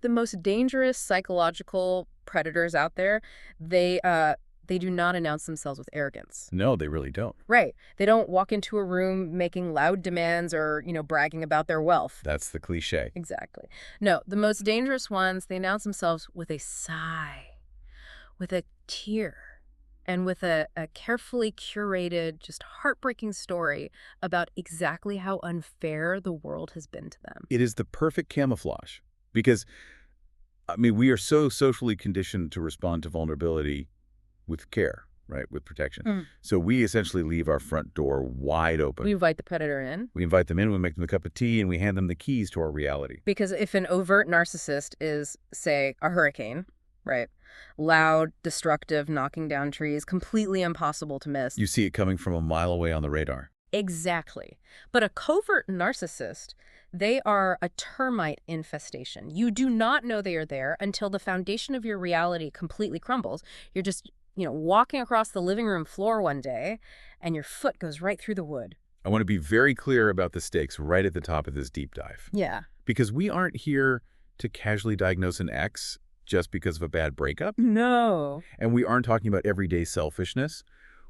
the most dangerous psychological predators out there, they do not announce themselves with arrogance. No, they really don't. Right. They don't walk into a room making loud demands or, bragging about their wealth. That's the cliche. Exactly. No, the most dangerous ones, they announce themselves with a sigh, with a tear, and with a carefully curated, just heartbreaking story about exactly how unfair the world has been to them. It is the perfect camouflage because, we are so socially conditioned to respond to vulnerability with care, right, with protection. So we essentially leave our front door wide open. We invite the predator in. We invite them in, we make them a cup of tea, and we hand them the keys to our reality. Because if an overt narcissist is, say, a hurricane, right, loud, destructive, knocking down trees, completely impossible to miss. You see it coming from a mile away on the radar. Exactly. But a covert narcissist, they are a termite infestation. You do not know they are there until the foundation of your reality completely crumbles. You're just walking across the living room floor one day, and your foot goes right through the wood. I want to be very clear about the stakes right at the top of this deep dive. Yeah. Because we aren't here to casually diagnose an ex just because of a bad breakup. No. And we aren't talking about everyday selfishness.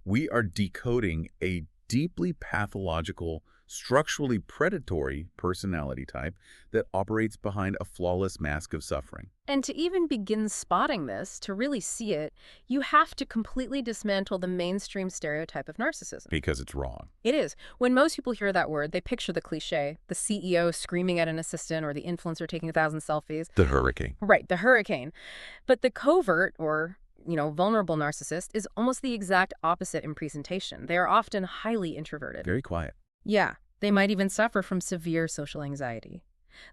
We are decoding a deeply pathological, structurally predatory personality type that operates behind a flawless mask of suffering. And to even begin spotting this, to really see it, you have to completely dismantle the mainstream stereotype of narcissism. Because it's wrong. It is. When most people hear that word, they picture the cliche, the CEO screaming at an assistant or the influencer taking 1,000 selfies. The hurricane. Right, the hurricane. But the covert or vulnerable narcissist is almost the exact opposite in presentation. They are often highly introverted. Very quiet. Yeah, they might even suffer from severe social anxiety.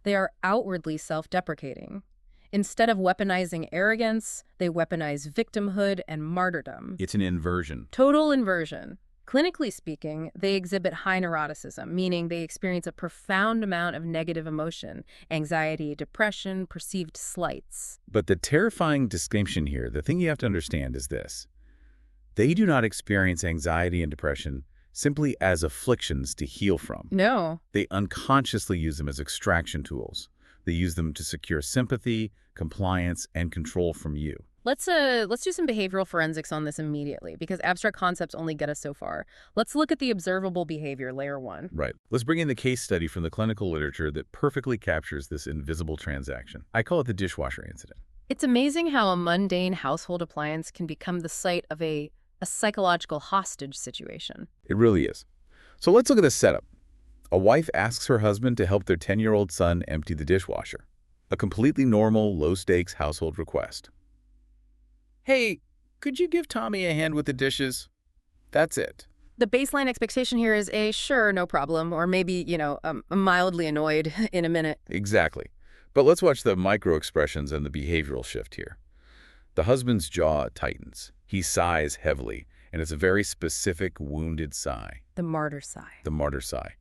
They are outwardly self-deprecating. Instead of weaponizing arrogance, they weaponize victimhood and martyrdom. It's an inversion. Total inversion. Clinically speaking, they exhibit high neuroticism, meaning they experience a profound amount of negative emotion, anxiety, depression, perceived slights. But the terrifying distinction here, the thing you have to understand is this. They do not experience anxiety and depression simply as afflictions to heal from. No. They unconsciously use them as extraction tools. They use them to secure sympathy, compliance, and control from you. Let's do some behavioral forensics on this immediately, because abstract concepts only get us so far. Let's look at the observable behavior, layer 1. Right. Let's bring in the case study from the clinical literature that perfectly captures this invisible transaction. I call it the dishwasher incident. It's amazing how a mundane household appliance can become the site of a psychological hostage situation. It really is. So let's look at this setup. A wife asks her husband to help their 10-year-old son empty the dishwasher. A completely normal, low-stakes household request. Hey, could you give Tommy a hand with the dishes? That's it. The baseline expectation here is a sure, no problem, or maybe, mildly annoyed in a minute. Exactly. But let's watch the micro-expressions and the behavioral shift here. The husband's jaw tightens. He sighs heavily, and it's a very specific, wounded sigh. The martyr sigh. The martyr sigh.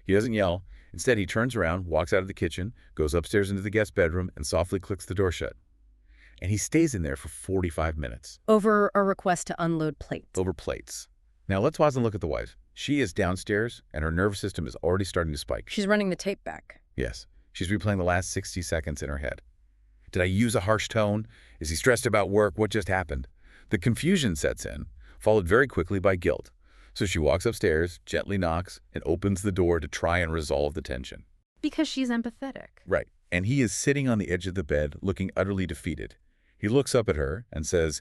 He doesn't yell. Instead, he turns around, walks out of the kitchen, goes upstairs into the guest bedroom, and softly clicks the door shut. And he stays in there for 45 minutes. Over a request to unload plates. Over plates. Now let's pause and look at the wife. She is downstairs, and her nervous system is already starting to spike. She's running the tape back. Yes. She's replaying the last 60 seconds in her head. Did I use a harsh tone? Is he stressed about work? What just happened? The confusion sets in, followed very quickly by guilt. So she walks upstairs, gently knocks, and opens the door to try and resolve the tension. Because she's empathetic. Right. And he is sitting on the edge of the bed, looking utterly defeated. He looks up at her and says,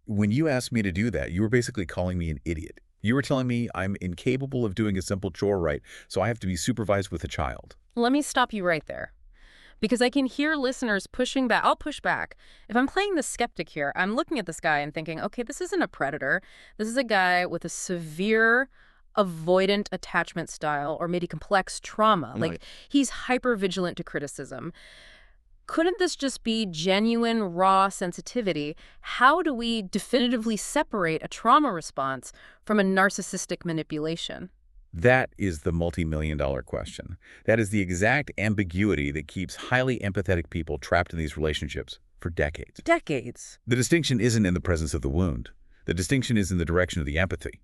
when you asked me to do that, you were basically calling me an idiot. You were telling me I'm incapable of doing a simple chore right, so I have to be supervised with a child. Let me stop you right there. Because I can hear listeners pushing back. I'll push back. If I'm playing the skeptic here, I'm looking at this guy and thinking, okay, this isn't a predator. This is a guy with a severe avoidant attachment style or maybe complex trauma. Right. Like, he's hyper-vigilant to criticism. Couldn't this just be genuine, raw sensitivity? How do we definitively separate a trauma response from a narcissistic manipulation? That is the multi-million-dollar question. That is the exact ambiguity that keeps highly empathetic people trapped in these relationships for decades. Decades. The distinction isn't in the presence of the wound. The distinction is in the direction of the empathy.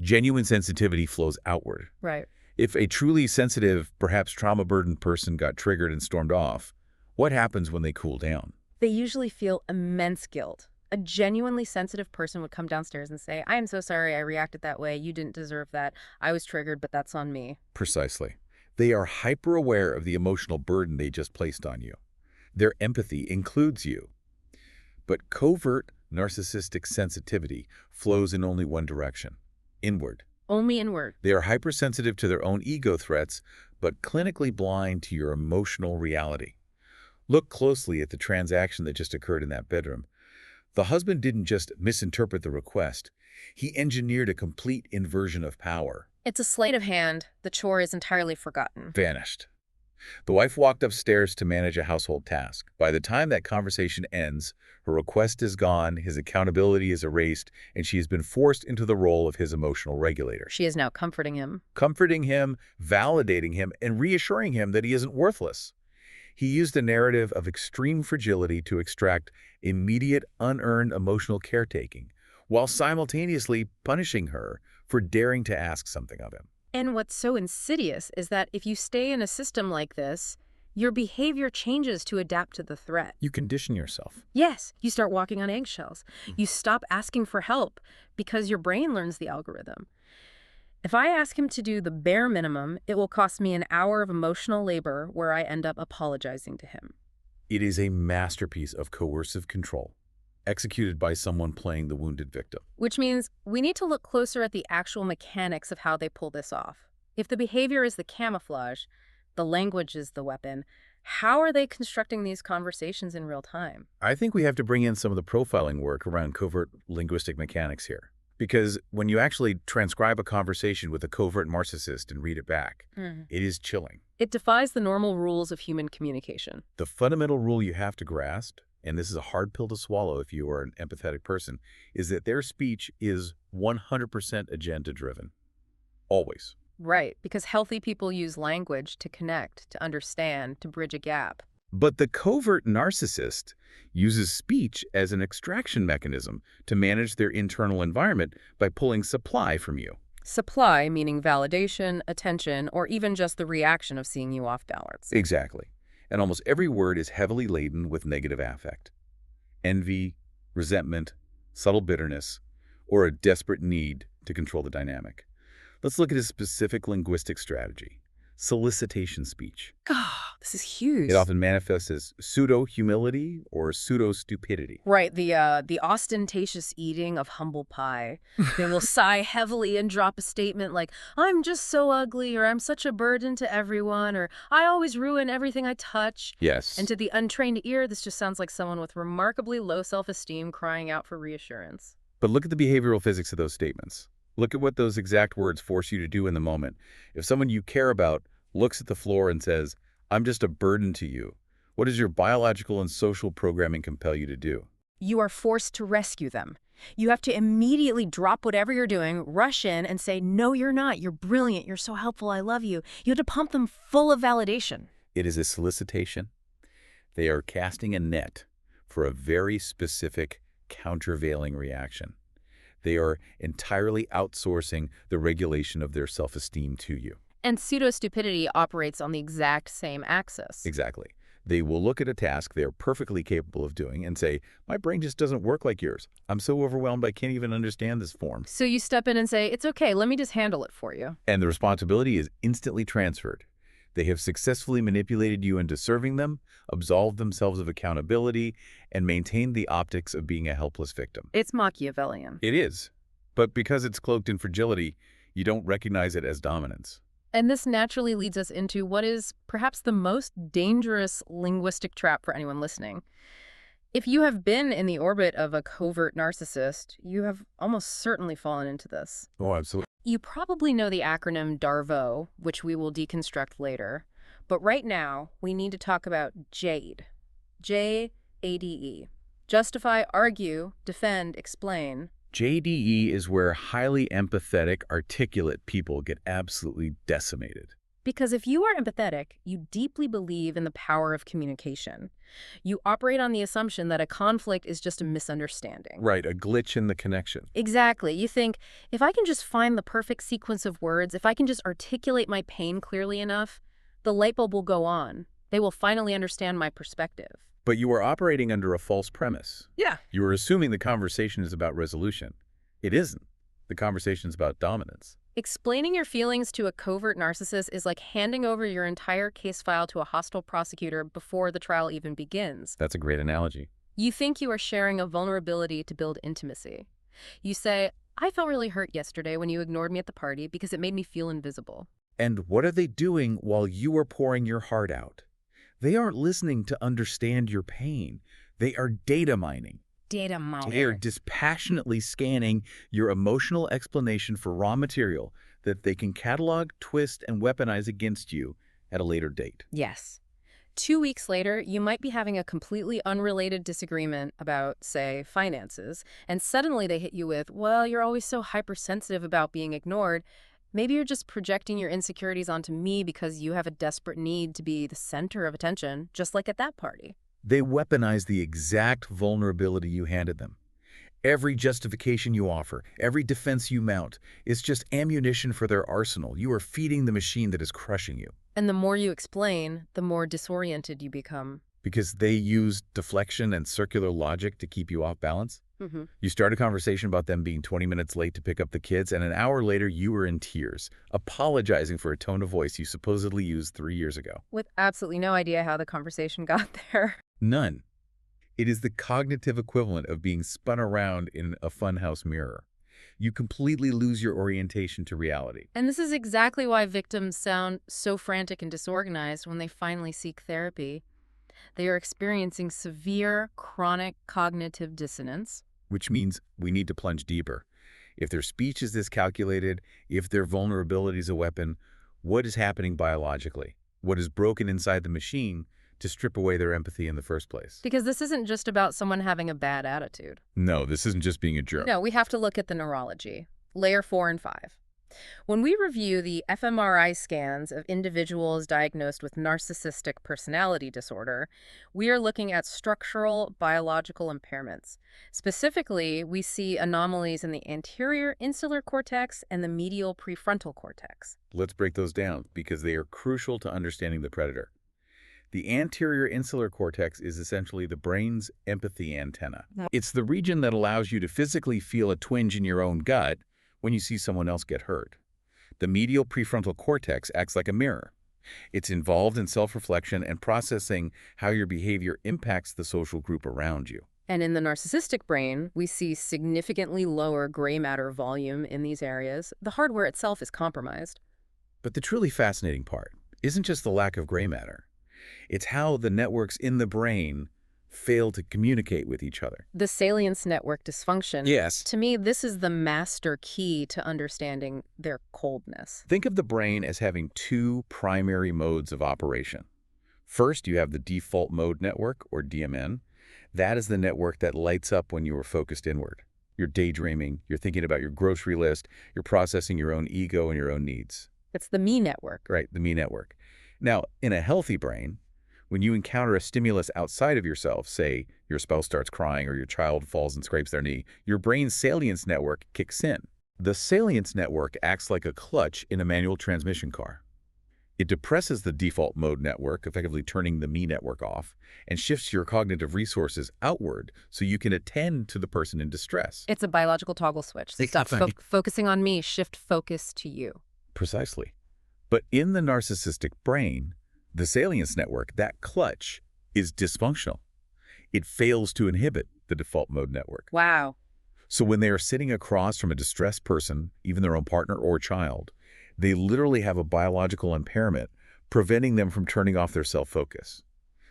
Genuine sensitivity flows outward. Right. If a truly sensitive, perhaps trauma-burdened person got triggered and stormed off, What happens when they cool down? They usually feel immense guilt. A genuinely sensitive person would come downstairs and say, I am so sorry I reacted that way. You didn't deserve that. I was triggered, but that's on me. Precisely. They are hyper-aware of the emotional burden they just placed on you. Their empathy includes you. But covert narcissistic sensitivity flows in only one direction, inward. Only inward. They are hypersensitive to their own ego threats, but clinically blind to your emotional reality. Look closely at the transaction that just occurred in that bedroom. The husband didn't just misinterpret the request. He engineered a complete inversion of power. It's a sleight of hand. The chore is entirely forgotten. Vanished. The wife walked upstairs to manage a household task. By the time that conversation ends, her request is gone, his accountability is erased, and she has been forced into the role of his emotional regulator. She is now comforting him. Comforting him, validating him, and reassuring him that he isn't worthless. He used a narrative of extreme fragility to extract immediate, unearned emotional caretaking, while simultaneously punishing her for daring to ask something of him. And what's so insidious is that if you stay in a system like this, your behavior changes to adapt to the threat. You condition yourself. Yes, you start walking on eggshells. You stop asking for help because your brain learns the algorithm. If I ask him to do the bare minimum, it will cost me an hour of emotional labor where I end up apologizing to him. It is a masterpiece of coercive control, executed by someone playing the wounded victim. Which means we need to look closer at the actual mechanics of how they pull this off. If the behavior is the camouflage, the language is the weapon, how are they constructing these conversations in real time? I think we have to bring in some of the profiling work around covert linguistic mechanics here. Because when you actually transcribe a conversation with a covert narcissist and read it back, it is chilling. It defies the normal rules of human communication. The fundamental rule you have to grasp, and this is a hard pill to swallow if you are an empathetic person, is that their speech is 100% agenda-driven. Always. Right, because healthy people use language to connect, to understand, to bridge a gap. But the covert narcissist uses speech as an extraction mechanism to manage their internal environment by pulling supply from you. Supply meaning validation, attention, or even just the reaction of seeing you off balance. Exactly. And almost every word is heavily laden with negative affect. Envy, resentment, subtle bitterness, or a desperate need to control the dynamic. Let's look at a specific linguistic strategy. Solicitation speech. God, this is huge. It often manifests as pseudo-humility or pseudo-stupidity. Right, the ostentatious eating of humble pie. They will sigh heavily and drop a statement like, I'm just so ugly, or I'm such a burden to everyone, or I always ruin everything I touch. Yes. And to the untrained ear, this just sounds like someone with remarkably low self-esteem crying out for reassurance. But look at the behavioral physics of those statements. Look at what those exact words force you to do in the moment. If someone you care about looks at the floor and says, I'm just a burden to you, what does your biological and social programming compel you to do? You are forced to rescue them. You have to immediately drop whatever you're doing, rush in, and say, no, you're not. You're brilliant. You're so helpful. I love you. You have to pump them full of validation. It is a solicitation. They are casting a net for a very specific countervailing reaction. They are entirely outsourcing the regulation of their self-esteem to you. And pseudo-stupidity operates on the exact same axis. Exactly. They will look at a task they are perfectly capable of doing and say, my brain just doesn't work like yours. I'm so overwhelmed I can't even understand this form. So you step in and say, it's okay, let me just handle it for you. And the responsibility is instantly transferred. They have successfully manipulated you into serving them, absolved themselves of accountability, and maintained the optics of being a helpless victim. It's Machiavellian. It is. But because it's cloaked in fragility, you don't recognize it as dominance. And this naturally leads us into what is perhaps the most dangerous linguistic trap for anyone listening. If you have been in the orbit of a covert narcissist, you have almost certainly fallen into this. Oh, absolutely. You probably know the acronym DARVO, which we will deconstruct later. But right now, we need to talk about JADE. J-A-D-E. Justify, argue, defend, explain. JDE is where highly empathetic, articulate people get absolutely decimated. Because if you are empathetic, you deeply believe in the power of communication. You operate on the assumption that a conflict is just a misunderstanding. Right, a glitch in the connection. Exactly. You think, if I can just find the perfect sequence of words, if I can just articulate my pain clearly enough, the light bulb will go on. They will finally understand my perspective. But you are operating under a false premise. Yeah. You are assuming the conversation is about resolution. It isn't. The conversation is about dominance. Explaining your feelings to a covert narcissist is like handing over your entire case file to a hostile prosecutor before the trial even begins. That's a great analogy. You think you are sharing a vulnerability to build intimacy. You say, I felt really hurt yesterday when you ignored me at the party because it made me feel invisible. And what are they doing while you are pouring your heart out? They aren't listening to understand your pain. They are data mining. Data mining. They are dispassionately scanning your emotional explanation for raw material that they can catalog, twist, and weaponize against you at a later date. Yes. 2 weeks later, you might be having a completely unrelated disagreement about, say, finances, and suddenly they hit you with, well, you're always so hypersensitive about being ignored. Maybe you're just projecting your insecurities onto me because you have a desperate need to be the center of attention, just like at that party. They weaponize the exact vulnerability you handed them. Every justification you offer, every defense you mount, is just ammunition for their arsenal. You are feeding the machine that is crushing you. And the more you explain, the more disoriented you become. Because they use deflection and circular logic to keep you off balance. You start a conversation about them being 20 minutes late to pick up the kids, and an hour later you were in tears, apologizing for a tone of voice you supposedly used 3 years ago. With absolutely no idea how the conversation got there. None. It is the cognitive equivalent of being spun around in a funhouse mirror. You completely lose your orientation to reality. And this is exactly why victims sound so frantic and disorganized when they finally seek therapy. They are experiencing severe, chronic cognitive dissonance. Which means we need to plunge deeper. If their speech is discalculated, if their vulnerability is a weapon, what is happening biologically? What is broken inside the machine to strip away their empathy in the first place? Because this isn't just about someone having a bad attitude. No, this isn't just being a jerk. No, we have to look at the neurology, layer 4 and 5. When we review the fMRI scans of individuals diagnosed with narcissistic personality disorder, we are looking at structural biological impairments. Specifically, we see anomalies in the anterior insular cortex and the medial prefrontal cortex. Let's break those down because they are crucial to understanding the predator. The anterior insular cortex is essentially the brain's empathy antenna. It's the region that allows you to physically feel a twinge in your own gut when you see someone else get hurt. The medial prefrontal cortex acts like a mirror. It's involved in self-reflection and processing how your behavior impacts the social group around you. And in the narcissistic brain, we see significantly lower gray matter volume in these areas. The hardware itself is compromised. But the truly fascinating part isn't just the lack of gray matter. It's how the networks in the brain fail to communicate with each other. The salience network dysfunction. Yes. To me, this is the master key to understanding their coldness. Think of the brain as having two primary modes of operation. First, you have the default mode network, or DMN. That is the network that lights up when you are focused inward. You're daydreaming, you're thinking about your grocery list, you're processing your own ego and your own needs. It's the me network. Right, the me network. Now, in a healthy brain, when you encounter a stimulus outside of yourself, say your spouse starts crying or your child falls and scrapes their knee, your brain's salience network kicks in. The salience network acts like a clutch in a manual transmission car. It depresses the default mode network, effectively turning the me network off, and shifts your cognitive resources outward so you can attend to the person in distress. It's a biological toggle switch. Stop focusing on me, shift focus to you. Precisely. But in the narcissistic brain, the salience network, that clutch, is dysfunctional. It fails to inhibit the default mode network. Wow. So when they are sitting across from a distressed person, even their own partner or child, they literally have a biological impairment preventing them from turning off their self-focus.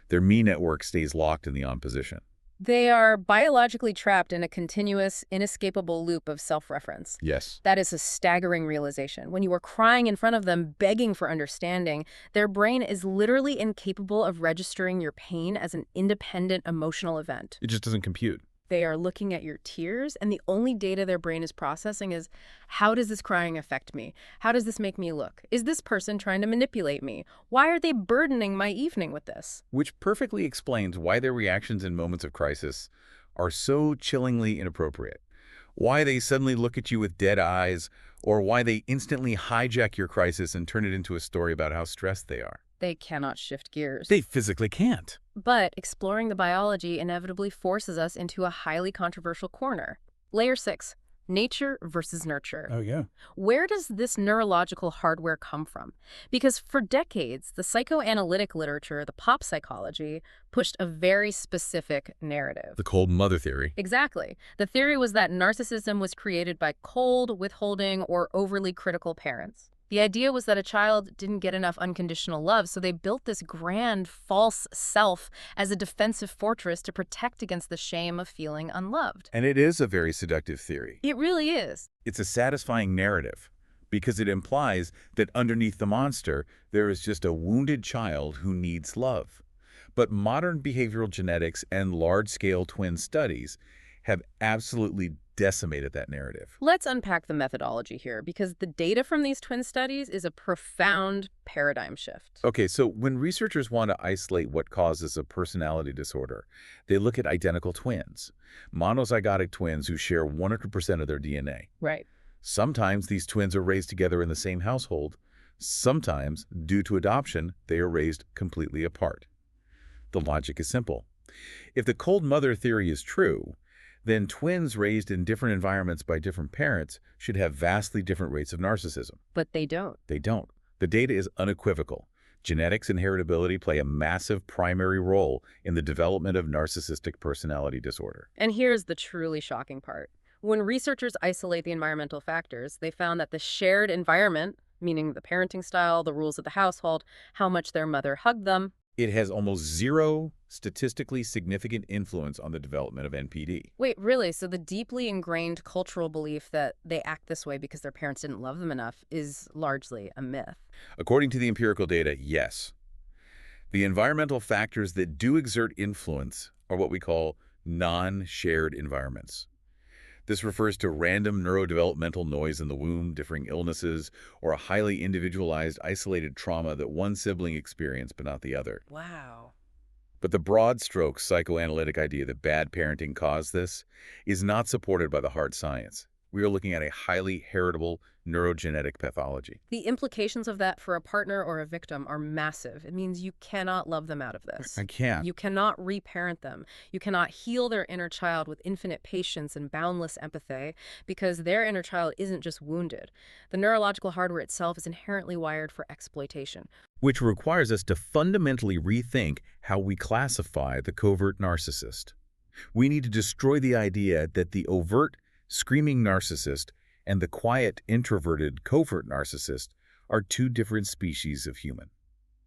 Their me network stays locked in the on position. They are biologically trapped in a continuous, inescapable loop of self-reference. Yes. That is a staggering realization. When you are crying in front of them, begging for understanding, their brain is literally incapable of registering your pain as an independent emotional event. It just doesn't compute. They are looking at your tears, and the only data their brain is processing is, how does this crying affect me? How does this make me look? Is this person trying to manipulate me? Why are they burdening my evening with this? Which perfectly explains why their reactions in moments of crisis are so chillingly inappropriate. Why they suddenly look at you with dead eyes, or why they instantly hijack your crisis and turn it into a story about how stressed they are. They cannot shift gears. They physically can't. But exploring the biology inevitably forces us into a highly controversial corner. Layer 6. Nature versus nurture. Oh, yeah. Where does this neurological hardware come from? Because for decades, the psychoanalytic literature, the pop psychology, pushed a very specific narrative. The cold mother theory. Exactly. The theory was that narcissism was created by cold, withholding, or overly critical parents. The idea was that a child didn't get enough unconditional love, so they built this grand, false self as a defensive fortress to protect against the shame of feeling unloved. And it is a very seductive theory. It really is. It's a satisfying narrative because it implies that underneath the monster, there is just a wounded child who needs love. But modern behavioral genetics and large-scale twin studies have absolutely decimated that narrative. Let's unpack the methodology here, because the data from these twin studies is a profound paradigm shift. Okay, so when researchers want to isolate what causes a personality disorder, they look at identical twins, monozygotic twins who share 100% of their DNA. Right. Sometimes these twins are raised together in the same household. Sometimes, due to adoption, they are raised completely apart. The logic is simple. If the cold mother theory is true, then twins raised in different environments by different parents should have vastly different rates of narcissism. But they don't. They don't. The data is unequivocal. Genetics and heritability play a massive primary role in the development of narcissistic personality disorder. And here's the truly shocking part. When researchers isolate the environmental factors, they found that the shared environment, meaning the parenting style, the rules of the household, how much their mother hugged them, it has almost zero statistically significant influence on the development of NPD. Wait, really? So the deeply ingrained cultural belief that they act this way because their parents didn't love them enough is largely a myth? According to the empirical data, yes. The environmental factors that do exert influence are what we call non-shared environments. This refers to random neurodevelopmental noise in the womb, differing illnesses, or a highly individualized, isolated trauma that one sibling experienced but not the other. Wow. But the broad strokes psychoanalytic idea that bad parenting caused this is not supported by the hard science. We are looking at a highly heritable neurogenetic pathology. The implications of that for a partner or a victim are massive. It means you cannot love them out of this. I can't. You cannot reparent them. You cannot heal their inner child with infinite patience and boundless empathy, because their inner child isn't just wounded. The neurological hardware itself is inherently wired for exploitation. Which requires us to fundamentally rethink how we classify the covert narcissist. We need to destroy the idea that the overt, screaming narcissist and the quiet, introverted, covert narcissist are two different species of human.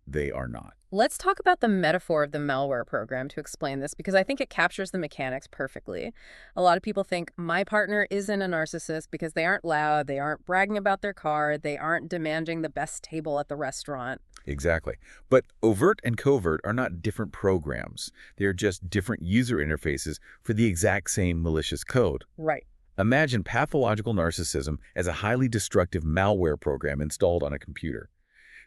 They are not. Let's talk about the metaphor of the malware program to explain this, because I think it captures the mechanics perfectly. A lot of people think my partner isn't a narcissist because they aren't loud, they aren't bragging about their car, they aren't demanding the best table at the restaurant. Exactly. But overt and covert are not different programs. They are just different user interfaces for the exact same malicious code. Right. Imagine pathological narcissism as a highly destructive malware program installed on a computer.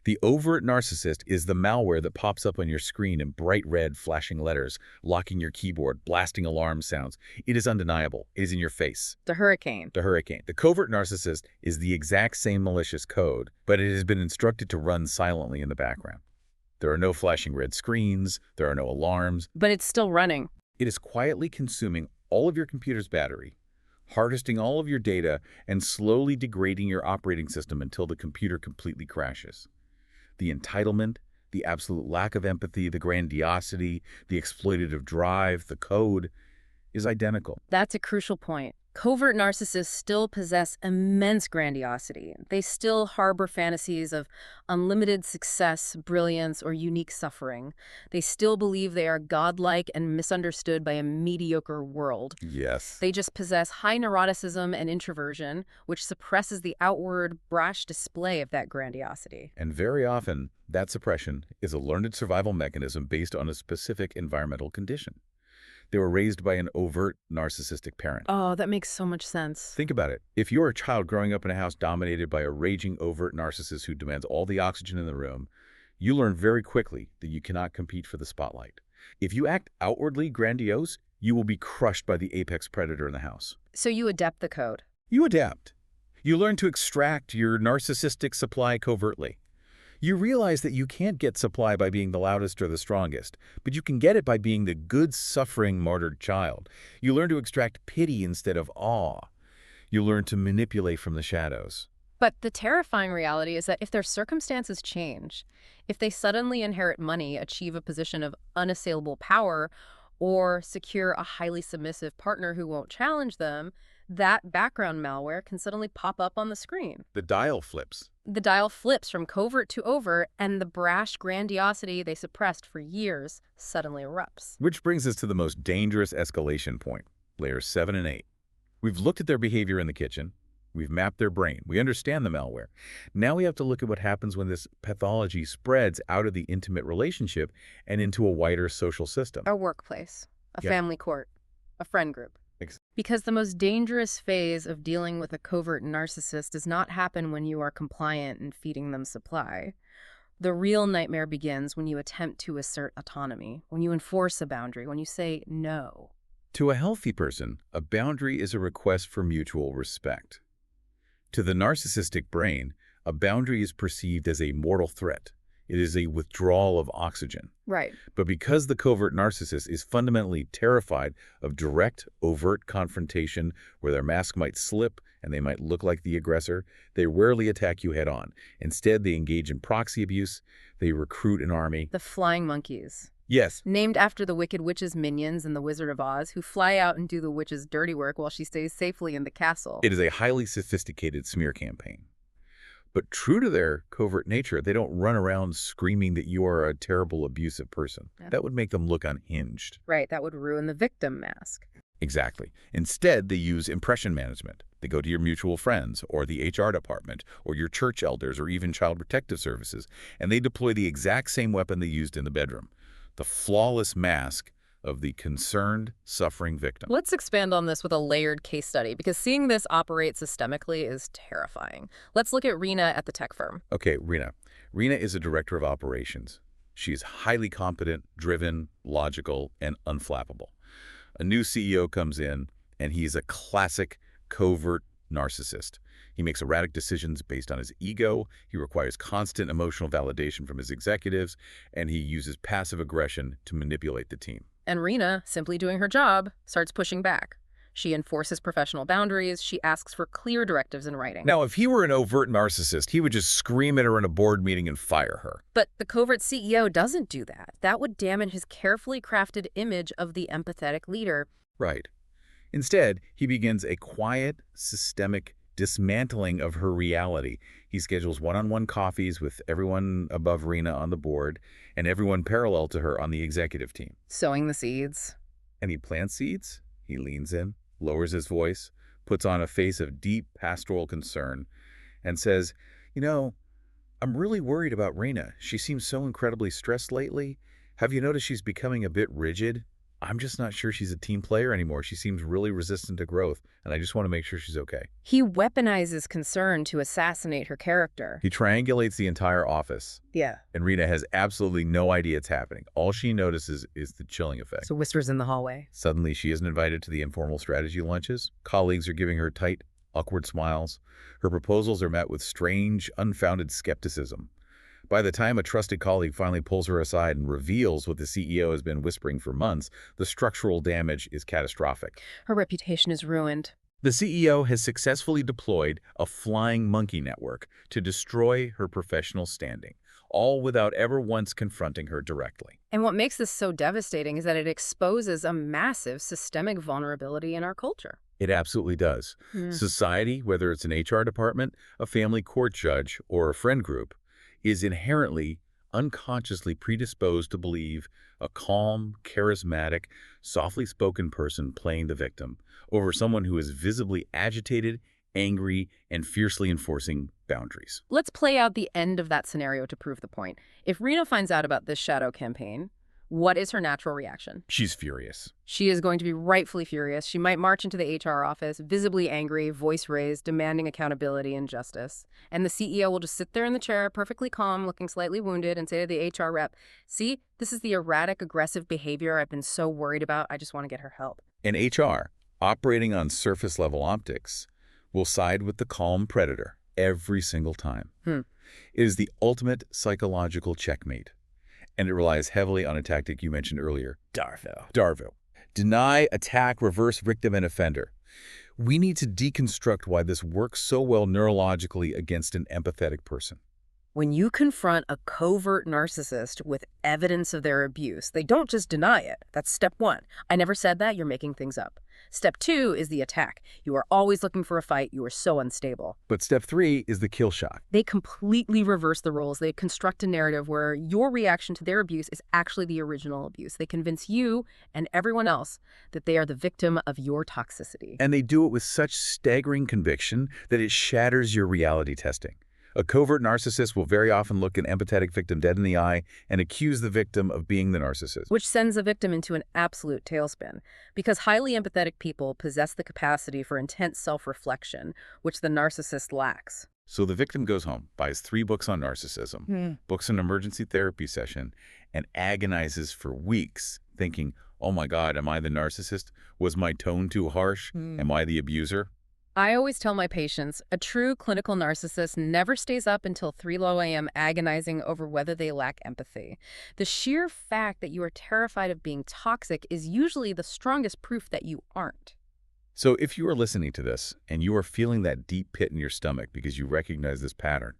The overt narcissist is the malware that pops up on your screen in bright red flashing letters, locking your keyboard, blasting alarm sounds. It is undeniable. It is in your face. The hurricane. The hurricane. The covert narcissist is the exact same malicious code, but it has been instructed to run silently in the background. There are no flashing red screens. There are no alarms. But it's still running. It is quietly consuming all of your computer's battery, harvesting all of your data, and slowly degrading your operating system until the computer completely crashes. The entitlement, the absolute lack of empathy, the grandiosity, the exploitative drive, the code is identical. That's a crucial point. Covert narcissists still possess immense grandiosity. They still harbor fantasies of unlimited success, brilliance, or unique suffering. They still believe they are godlike and misunderstood by a mediocre world. Yes. They just possess high neuroticism and introversion, which suppresses the outward, brash display of that grandiosity. And very often, that suppression is a learned survival mechanism based on a specific environmental condition. They were raised by an overt narcissistic parent. Oh, that makes so much sense. Think about it. If you're a child growing up in a house dominated by a raging overt narcissist who demands all the oxygen in the room, you learn very quickly that you cannot compete for the spotlight. If you act outwardly grandiose, you will be crushed by the apex predator in the house. So you adapt the code. You adapt. You learn to extract your narcissistic supply covertly. You realize that you can't get supply by being the loudest or the strongest, but you can get it by being the good, suffering, martyred child. You learn to extract pity instead of awe. You learn to manipulate from the shadows. But the terrifying reality is that if their circumstances change, if they suddenly inherit money, achieve a position of unassailable power, or secure a highly submissive partner who won't challenge them, that background malware can suddenly pop up on the screen. The dial flips. The dial flips from covert to overt, and the brash grandiosity they suppressed for years suddenly erupts. Which brings us to the most dangerous escalation point, layers 7 and 8. We've looked at their behavior in the kitchen. We've mapped their brain. We understand the malware. Now we have to look at what happens when this pathology spreads out of the intimate relationship and into a wider social system. A workplace, a Yeah. family court, a friend group. Because the most dangerous phase of dealing with a covert narcissist does not happen when you are compliant and feeding them supply. The real nightmare begins when you attempt to assert autonomy, when you enforce a boundary, when you say no. To a healthy person, a boundary is a request for mutual respect. To the narcissistic brain, a boundary is perceived as a mortal threat. It is a withdrawal of oxygen. Right. But because the covert narcissist is fundamentally terrified of direct, overt confrontation where their mask might slip and they might look like the aggressor, they rarely attack you head-on. Instead, they engage in proxy abuse. They recruit an army. The flying monkeys. Yes. Named after the Wicked Witch's minions in The Wizard of Oz, who fly out and do the witch's dirty work while she stays safely in the castle. It is a highly sophisticated smear campaign. But true to their covert nature, they don't run around screaming that you are a terrible, abusive person. Yeah. That would make them look unhinged. Right, that would ruin the victim mask. Exactly. Instead, they use impression management. They go to your mutual friends or the HR department or your church elders or even Child Protective Services, and they deploy the exact same weapon they used in the bedroom, the flawless mask of the concerned, suffering victim. Let's expand on this with a layered case study, because seeing this operate systemically is terrifying. Let's look at Rena at the tech firm. Okay, Rena. Rena is a director of operations. She is highly competent, driven, logical, and unflappable. A new CEO comes in, and he is a classic covert narcissist. He makes erratic decisions based on his ego, he requires constant emotional validation from his executives, and he uses passive aggression to manipulate the team. And Rena, simply doing her job, starts pushing back. She enforces professional boundaries. She asks for clear directives in writing. Now, if he were an overt narcissist, he would just scream at her in a board meeting and fire her. But the covert CEO doesn't do that. That would damage his carefully crafted image of the empathetic leader. Right. Instead, he begins a quiet, systemic dismantling of her reality. He schedules one-on-one coffees with everyone above Rena on the board and everyone parallel to her on the executive team. Sowing the seeds. And he plants seeds. He leans in, lowers his voice, puts on a face of deep pastoral concern, and says, "You know, I'm really worried about Rena. She seems so incredibly stressed lately. Have you noticed she's becoming a bit rigid? I'm just not sure she's a team player anymore. She seems really resistant to growth, and I just want to make sure she's okay." He weaponizes concern to assassinate her character. He triangulates the entire office, Yeah. and Rena has absolutely no idea it's happening. All she notices is the chilling effect. So whispers in the hallway. Suddenly, she isn't invited to the informal strategy lunches. Colleagues are giving her tight, awkward smiles. Her proposals are met with strange, unfounded skepticism. By the time a trusted colleague finally pulls her aside and reveals what the CEO has been whispering for months, the structural damage is catastrophic. Her reputation is ruined. The CEO has successfully deployed a flying monkey network to destroy her professional standing, all without ever once confronting her directly. And what makes this so devastating is that it exposes a massive systemic vulnerability in our culture. It absolutely does. Society, whether it's an HR department, a family court judge, or a friend group, is inherently, unconsciously predisposed to believe a calm, charismatic, softly spoken person playing the victim over someone who is visibly agitated, angry, and fiercely enforcing boundaries. Let's play out the end of that scenario to prove the point. If Rena finds out about this shadow campaign, what is her natural reaction? She's furious. She is going to be rightfully furious. She might march into the HR office, visibly angry, voice raised, demanding accountability and justice. And the CEO will just sit there in the chair, perfectly calm, looking slightly wounded, and say to the HR rep, "See, this is the erratic, aggressive behavior I've been so worried about. I just want to get her help." And HR, operating on surface-level optics, will side with the calm predator every single time. It is the ultimate psychological checkmate, and it relies heavily on a tactic you mentioned earlier. Darvo. Deny, attack, reverse victim and offender. We need to deconstruct why this works so well neurologically against an empathetic person. When you confront a covert narcissist with evidence of their abuse, they don't just deny it. That's step one. I never said that. You're making things up. Step two is the attack. You are always looking for a fight. You are so unstable. But step three is the kill shot. They completely reverse the roles. They construct a narrative where your reaction to their abuse is actually the original abuse. They convince you and everyone else that they are the victim of your toxicity. And they do it with such staggering conviction that it shatters your reality testing. A covert narcissist will very often look an empathetic victim dead in the eye and accuse the victim of being the narcissist. Which sends the victim into an absolute tailspin. Because highly empathetic people possess the capacity for intense self-reflection, which the narcissist lacks. So the victim goes home, buys 3 books on narcissism, books an emergency therapy session, and agonizes for weeks, thinking, oh my God, am I the narcissist? Was my tone too harsh? Am I the abuser? I always tell my patients, a true clinical narcissist never stays up until 3 a.m. agonizing over whether they lack empathy. The sheer fact that you are terrified of being toxic is usually the strongest proof that you aren't. So if you are listening to this and you are feeling that deep pit in your stomach because you recognize this pattern,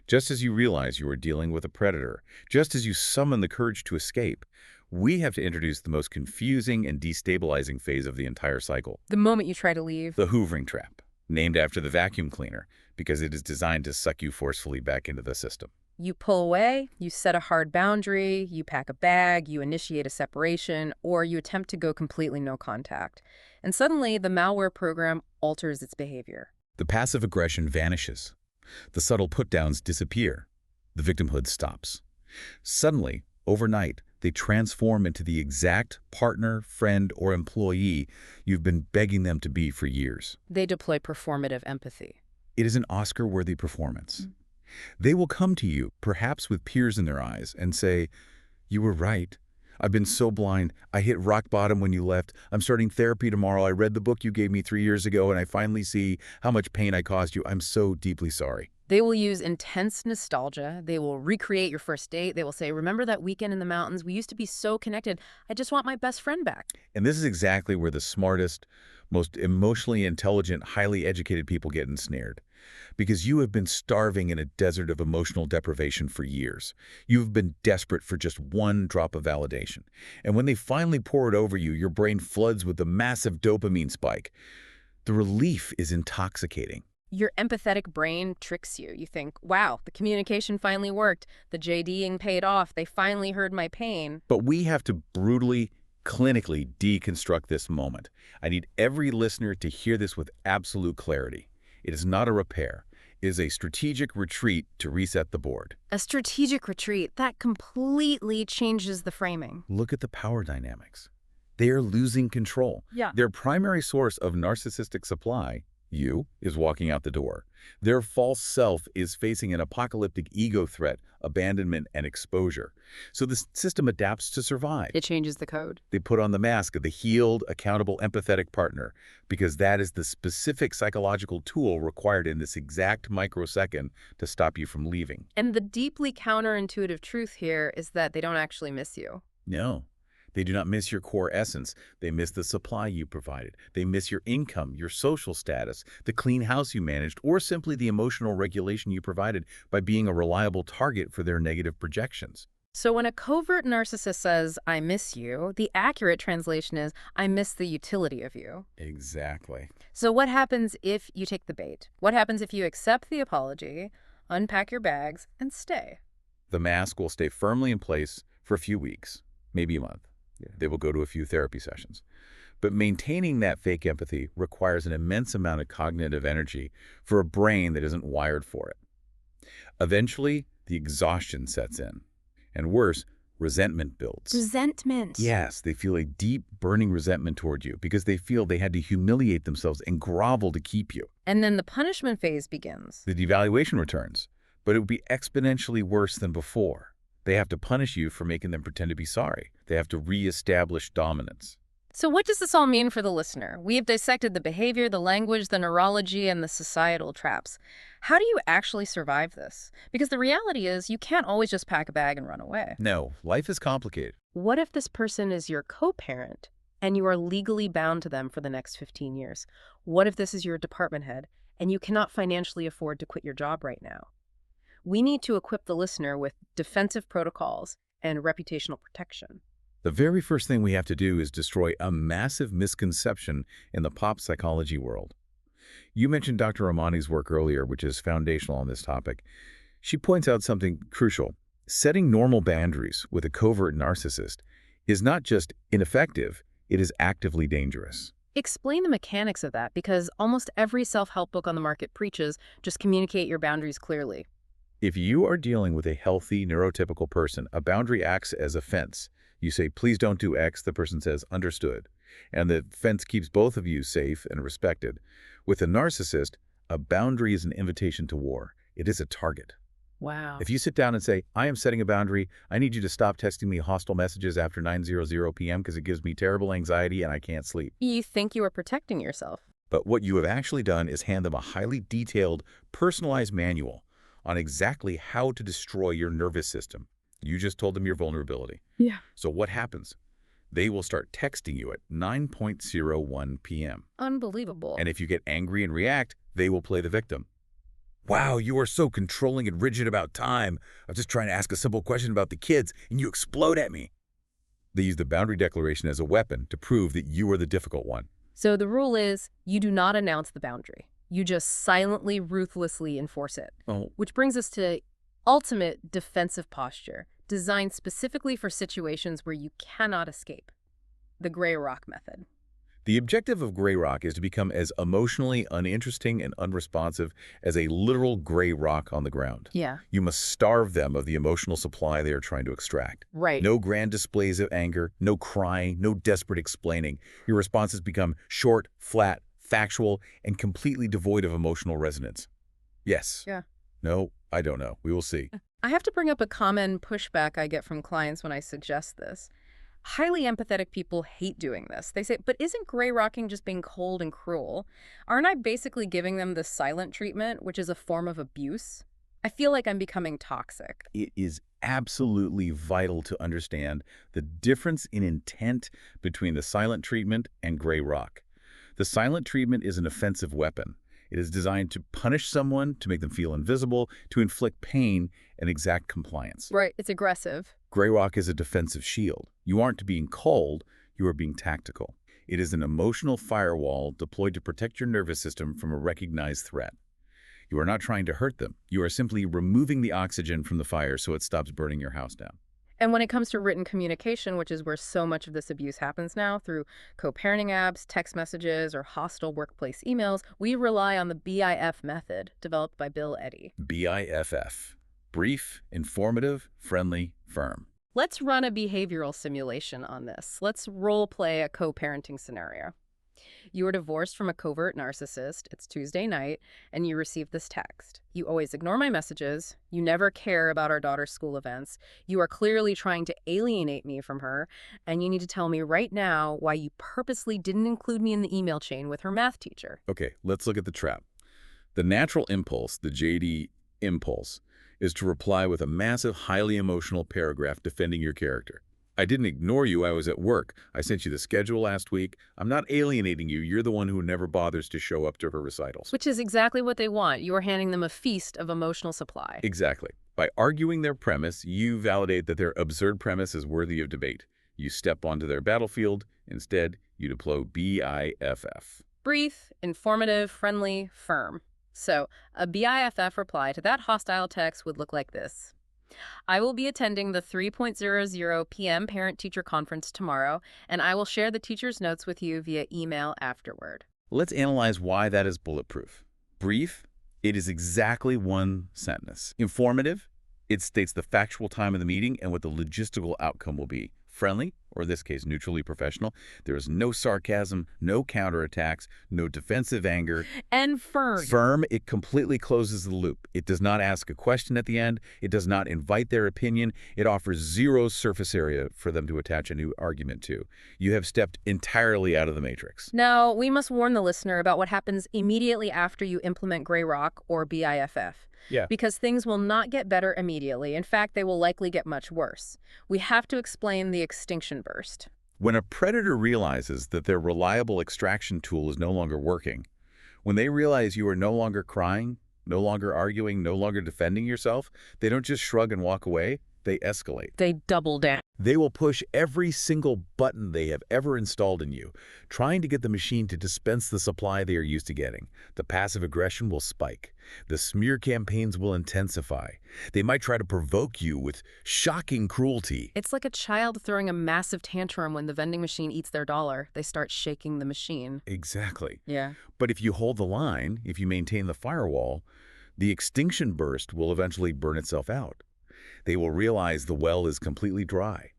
just as you realize you are dealing with a predator, just as you summon the courage to escape, we have to introduce the most confusing and destabilizing phase of the entire cycle. The moment you try to leave. The hoovering trap, named after the vacuum cleaner, because it is designed to suck you forcefully back into the system. You pull away, you set a hard boundary, you pack a bag, you initiate a separation, or you attempt to go completely no contact. And suddenly, the malware program alters its behavior. The passive aggression vanishes. The subtle put-downs disappear. The victimhood stops. Suddenly, overnight, they transform into the exact partner, friend, or employee you've been begging them to be for years. They deploy performative empathy. It is an Oscar-worthy performance. They will come to you, perhaps with tears in their eyes, and say, "You were right. I've been so blind. I hit rock bottom when you left. I'm starting therapy tomorrow. I read the book you gave me 3 years ago, and I finally see how much pain I caused you. I'm so deeply sorry." They will use intense nostalgia. They will recreate your first date. They will say, remember that weekend in the mountains? We used to be so connected. I just want my best friend back. And this is exactly where the smartest, most emotionally intelligent, highly educated people get ensnared. Because you have been starving in a desert of emotional deprivation for years. You've been desperate for just one drop of validation. And when they finally pour it over you, your brain floods with a massive dopamine spike. The relief is intoxicating. Your empathetic brain tricks you. You think, wow, the communication finally worked. The JDing paid off. They finally heard my pain. But we have to brutally, clinically deconstruct this moment. I need every listener to hear this with absolute clarity. It is not a repair. It is a strategic retreat to reset the board. A strategic retreat, that completely changes the framing. Look at the power dynamics. They are losing control. Their primary source of narcissistic supply, you, is walking out the door. Their false self is facing an apocalyptic ego threat, abandonment, and exposure. So the system adapts to survive. It changes the code. They put on the mask of the healed, accountable, empathetic partner, because that is the specific psychological tool required in this exact microsecond to stop you from leaving. And the deeply counterintuitive truth here is that they don't actually miss you. No. They do not miss your core essence. They miss the supply you provided. They miss your income, your social status, the clean house you managed, or simply the emotional regulation you provided by being a reliable target for their negative projections. So when a covert narcissist says, I miss you, the accurate translation is, I miss the utility of you. Exactly. So what happens if you take the bait? What happens if you accept the apology, unpack your bags, and stay? The mask will stay firmly in place for a few weeks, maybe a month. They will go to a few therapy sessions. But maintaining that fake empathy requires an immense amount of cognitive energy for a brain that isn't wired for it. Eventually, the exhaustion sets in. And worse, resentment builds. Resentment. Yes, they feel a deep, burning resentment toward you because they feel they had to humiliate themselves and grovel to keep you. And then the punishment phase begins. The devaluation returns, but it would be exponentially worse than before. They have to punish you for making them pretend to be sorry. They have to reestablish dominance. So what does this all mean for the listener? We have dissected the behavior, the language, the neurology, and the societal traps. How do you actually survive this? Because the reality is you can't always just pack a bag and run away. No, life is complicated. What if this person is your co-parent and you are legally bound to them for the next 15 years? What if this is your department head and you cannot financially afford to quit your job right now? We need to equip the listener with defensive protocols and reputational protection. The very first thing we have to do is destroy a massive misconception in the pop psychology world. You mentioned Dr. Ramani's work earlier, which is foundational on this topic. She points out something crucial. Setting normal boundaries with a covert narcissist is not just ineffective, it is actively dangerous. Explain the mechanics of that, because almost every self-help book on the market preaches just communicate your boundaries clearly. If you are dealing with a healthy, neurotypical person, a boundary acts as a fence. You say, please don't do X, the person says, understood. And the fence keeps both of you safe and respected. With a narcissist, a boundary is an invitation to war. It is a target. Wow. If you sit down and say, I am setting a boundary, I need you to stop texting me hostile messages after 9:00 p.m. because it gives me terrible anxiety and I can't sleep. You think you are protecting yourself. But what you have actually done is hand them a highly detailed, personalized manual on exactly how to destroy your nervous system. You just told them your vulnerability. Yeah. So what happens? They will start texting you at 9:01 p.m. Unbelievable. And if you get angry and react, they will play the victim. Wow, you are so controlling and rigid about time. I'm just trying to ask a simple question about the kids, and you explode at me. They use the boundary declaration as a weapon to prove that you are the difficult one. So the rule is you do not announce the boundary. You just silently, ruthlessly enforce it. Oh, Which brings us to ultimate defensive posture, designed specifically for situations where you cannot escape. The gray rock method. the objective of gray rock is to become as emotionally uninteresting and unresponsive as a literal gray rock on the ground. Yeah. You must starve them of the emotional supply they are trying to extract. Right. No grand displays of anger, no crying, no desperate explaining. Your responses become short, flat, factual, and completely devoid of emotional resonance. Yes. Yeah. No, I don't know. We will see. I have to bring up a common pushback I get from clients when I suggest this. Highly empathetic people hate doing this. They say, but isn't gray rocking just being cold and cruel? Aren't I basically giving them the silent treatment, which is a form of abuse? I feel like I'm becoming toxic. It is absolutely vital to understand the difference in intent between the silent treatment and gray rock. The silent treatment is an offensive weapon. It is designed to punish someone, to make them feel invisible, to inflict pain, and exact compliance. Right, it's aggressive. Gray rock is a defensive shield. You aren't being cold, you are being tactical. It is an emotional firewall deployed to protect your nervous system from a recognized threat. You are not trying to hurt them. You are simply removing the oxygen from the fire so it stops burning your house down. And when it comes to written communication, which is where so much of this abuse happens now, through co-parenting apps, text messages, or hostile workplace emails, we rely on the BIF method developed by Bill Eddy. BIFF. Brief, informative, friendly, firm. Let's run a behavioral simulation on this. Let's role play a co-parenting scenario. You are divorced from a covert narcissist. It's Tuesday night, and you receive this text. You always ignore my messages. You never care about our daughter's school events. You are clearly trying to alienate me from her, and you need to tell me right now why you purposely didn't include me in the email chain with her math teacher. Okay, let's look at the trap. The natural impulse, the JD impulse, is to reply with a massive, highly emotional paragraph defending your character. I didn't ignore you, I was at work. I sent you the schedule last week. I'm not alienating you. You're the one who never bothers to show up to her recitals. Which is exactly what they want. You are handing them a feast of emotional supply. Exactly. By arguing their premise, you validate that their absurd premise is worthy of debate. You step onto their battlefield. Instead, you deploy BIFF. Brief, informative, friendly, firm. So, a BIFF reply to that hostile text would look like this. I will be attending the 3:00 p.m. parent-teacher conference tomorrow, and I will share the teacher's notes with you via email afterward. Let's analyze why that is bulletproof. Brief, it is exactly one sentence. Informative, it states the factual time of the meeting and what the logistical outcome will be. Friendly, or in this case, neutrally professional. There is no sarcasm, no counterattacks, no defensive anger. And firm. Firm, it completely closes the loop. It does not ask a question at the end. It does not invite their opinion. It offers zero surface area for them to attach a new argument to. You have stepped entirely out of the matrix. Now, we must warn the listener about what happens immediately after you implement Grey Rock or BIFF. Yeah. Because things will not get better immediately. In fact, they will likely get much worse. We have to explain the extinction burst. When a predator realizes that their reliable extraction tool is no longer working, when they realize you are no longer crying, no longer arguing, no longer defending yourself, they don't just shrug and walk away, they escalate. They double down. They will push every single button they have ever installed in you, trying to get the machine to dispense the supply they are used to getting. The passive aggression will spike. The smear campaigns will intensify. They might try to provoke you with shocking cruelty. It's like a child throwing a massive tantrum when the vending machine eats their dollar. They start shaking the machine. Exactly. Yeah. But if you hold the line, if you maintain the firewall, the extinction burst will eventually burn itself out. They will realize the well is completely dry,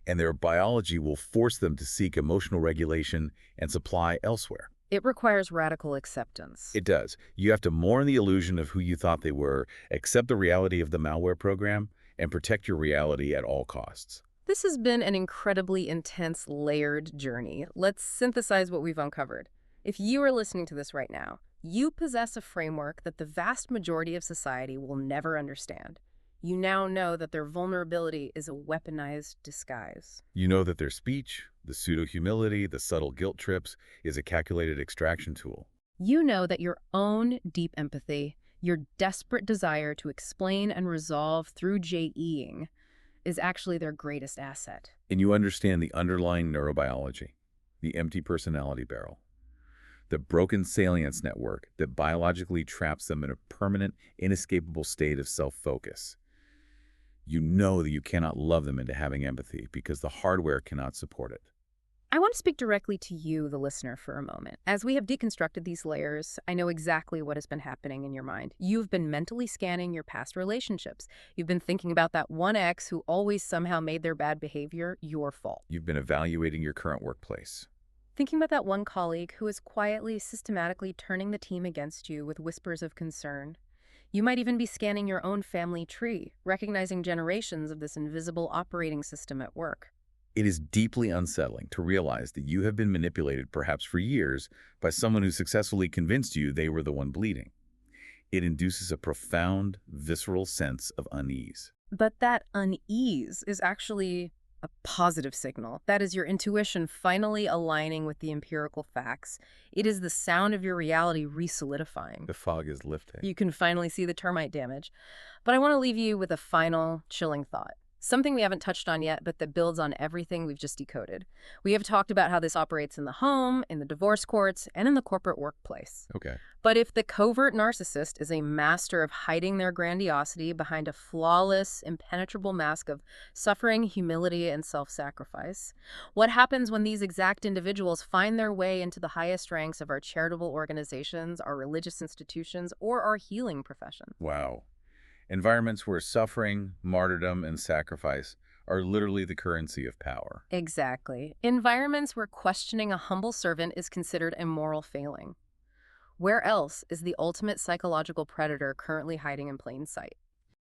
and their biology will force them to seek emotional regulation and supply elsewhere. It requires radical acceptance. It does. You have to mourn the illusion of who you thought they were, accept the reality of the malware program, and protect your reality at all costs. This has been an incredibly intense, layered journey. Let's synthesize what we've uncovered. If you are listening to this right now, you possess a framework that the vast majority of society will never understand. You now know that their vulnerability is a weaponized disguise. You know that their speech, the pseudo-humility, the subtle guilt trips, is a calculated extraction tool. You know that your own deep empathy, your desperate desire to explain and resolve through JEing, is actually their greatest asset. And you understand the underlying neurobiology, the empty personality barrel, the broken salience network that biologically traps them in a permanent, inescapable state of self-focus. You know that you cannot love them into having empathy because the hardware cannot support it. I want to speak directly to you, the listener, for a moment. As we have deconstructed these layers, I know exactly what has been happening in your mind. You've been mentally scanning your past relationships. You've been thinking about that one ex who always somehow made their bad behavior your fault. You've been evaluating your current workplace. Thinking about that one colleague who is quietly, systematically turning the team against you with whispers of concern. You might even be scanning your own family tree, recognizing generations of this invisible operating system at work. It is deeply unsettling to realize that you have been manipulated perhaps for years by someone who successfully convinced you they were the one bleeding. It induces a profound, visceral sense of unease. But that unease is actually a positive signal. That is your intuition finally aligning with the empirical facts. It is the sound of your reality re-solidifying. The fog is lifting. You can finally see the termite damage. But I want to leave you with a final chilling thought. Something we haven't touched on yet, but that builds on everything we've just decoded. We have talked about how this operates in the home, in the divorce courts, and in the corporate workplace. Okay. But if the covert narcissist is a master of hiding their grandiosity behind a flawless, impenetrable mask of suffering, humility, and self-sacrifice, what happens when these exact individuals find their way into the highest ranks of our charitable organizations, our religious institutions, or our healing profession? Wow. Environments where suffering, martyrdom, and sacrifice are literally the currency of power. Exactly. Environments where questioning a humble servant is considered a moral failing. Where else is the ultimate psychological predator currently hiding in plain sight?